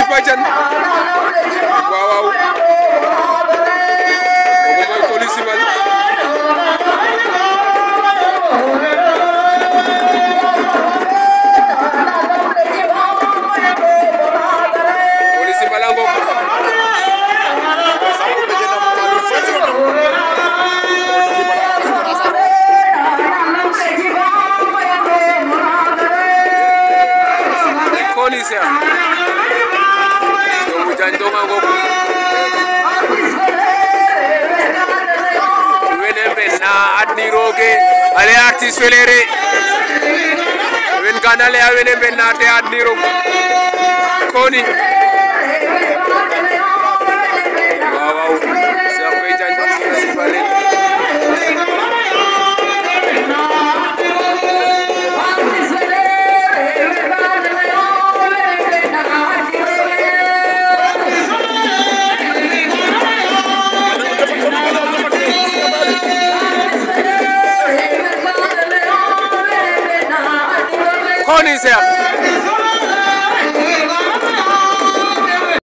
si Badiane waaw mooy Coly Simal Coly Simal a ngoog Coly Cheikh doomu Diagne Ndonga ngoog wene mbenna adniroge ale artiste felere wen kana le wene mbenna te adnirog Coly waaw Cheikh Faye Diagne Ndonga sifale Coly Cheikh